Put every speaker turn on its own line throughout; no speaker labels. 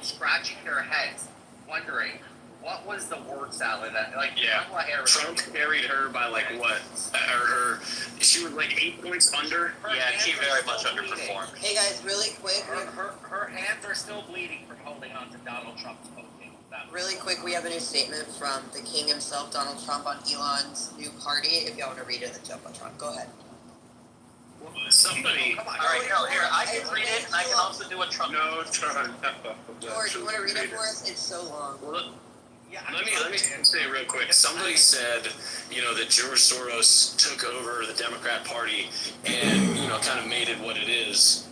scratching their heads, wondering what was the word salad that, like, Kamala Harris.
Trump carried her by like what? She was like 8 points under.
She very much underperformed.
Hey guys, really quick.
Her hands are still bleeding from holding on to Donald Trump's voting.
Really quick, we have a new statement from the king himself, Donald Trump, on Elon's new party. If y'all want to read it, then jump on Trump. Go ahead.
Somebody.
All right, here, I can read it, and I can also do a Trump.
No, Trump.
George, you want to read it for us? It's so long.
Let me say real quick. Somebody said, that George Soros took over the Democrat Party and, kind of made it what it is.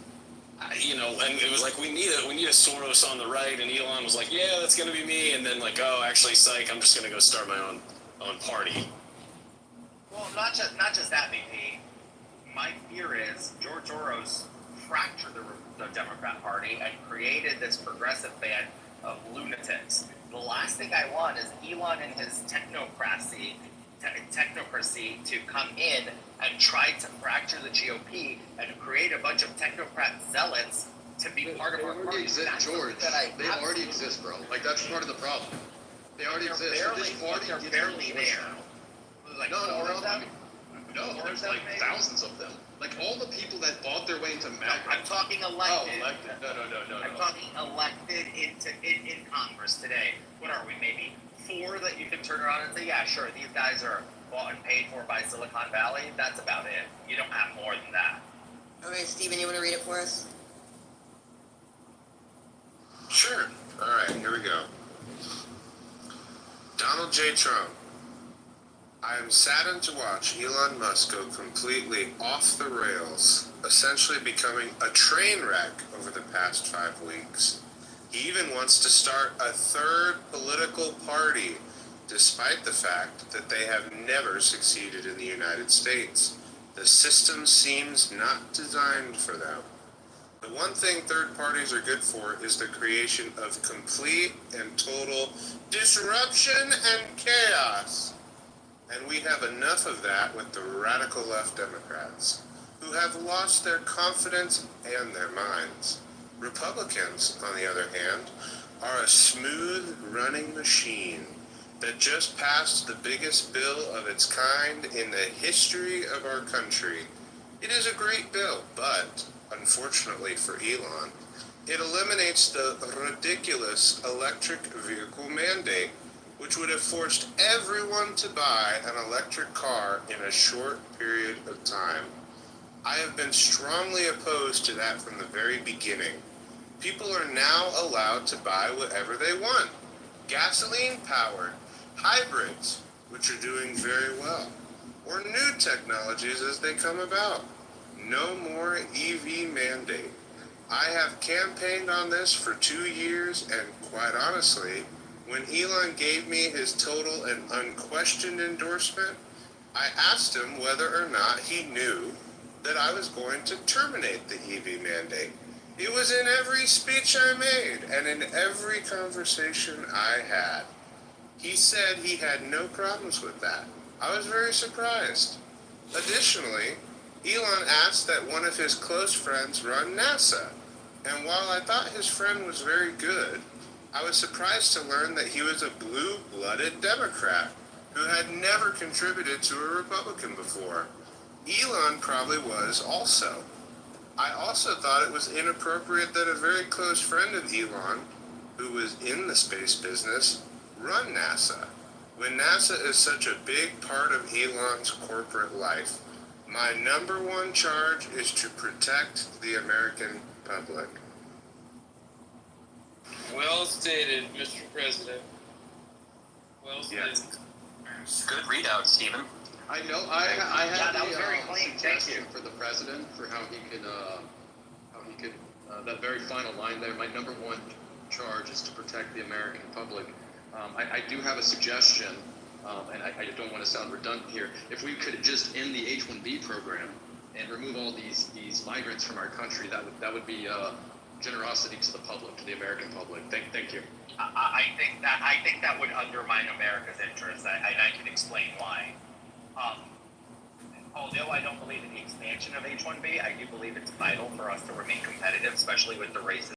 And it was like, we need a Soros on the right, and Elon was like, yeah, that's going to be me, and then like, oh, actually, psych, I'm just going to go start my own party.
Well, not just that, BP. My fear is George Soros fractured the Democrat Party and created this progressive band of lunatics. The last thing I want is Elon and his technocracy to come in and try to fracture the GOP and create a bunch of technocrat zealots to be part of our party.
They already exist, George. They already exist, bro. Like, that's part of the problem. They already exist.
They're barely there. Like
No, there's like thousands of them. Like, all the people that bought their way into MAGA.
I'm talking elected.
Oh, elected. No.
I'm talking elected in Congress today. What are we, maybe 4 that you can turn around and say, yeah, sure, these guys are bought and paid for by Silicon Valley? That's about it. You don't have more than that.
Okay, Steven, you want to read it for us?
Sure. All right, here we go. Donald J. Trump. I am saddened to watch Elon Musk go completely off the rails, essentially becoming a train wreck over the past 5 weeks. He even wants to start a 3rd political party, despite the fact that they have never succeeded in the United States. The system seems not designed for them. The one thing third parties are good for is the creation of complete and total disruption and chaos. And we have enough of that with the radical left Democrats, who have lost their confidence and their minds. Republicans, on the other hand, are a smooth running machine that just passed the biggest bill of its kind in the history of our country. It is a great bill, but unfortunately for Elon, it eliminates the ridiculous electric vehicle mandate, which would have forced everyone to buy an electric car in a short period of time. I have been strongly opposed to that from the very beginning. People are now allowed to buy whatever they want. Gasoline-powered, hybrids, which are doing very well, or new technologies as they come about. No more EV mandate. I have campaigned on this for 2 years, and quite honestly, when Elon gave me his total and unquestioned endorsement, I asked him whether or not he knew that I was going to terminate the EV mandate. It was in every speech I made and in every conversation I had. He said he had no problems with that. I was very surprised. Additionally, Elon asked that one of his close friends run NASA, and while I thought his friend was very good, I was surprised to learn that he was a blue-blooded Democrat who had never contributed to a Republican before. Elon probably was also. I also thought it was inappropriate that a very close friend of Elon, who was in the space business, run NASA, when NASA is such a big part of Elon's corporate life. My number one charge is to protect the American public.
Well stated, Mr. President. Well stated.
Yes. Good readout, Stephen.
I know. I had
that was very clean. Thank
suggestion for the president for how he could that very final line there. My number one charge is to protect the American public. I do have a suggestion, and I don't want to sound redundant here. If we could just end the H-1B program and remove all these migrants from our country, that would be generosity to the public, to the American public. Thank you.
I think that would undermine America's interests, and I can explain why. Although I don't believe in the expansion of H-1B, I do believe it's vital for us to remain competitive, especially with the races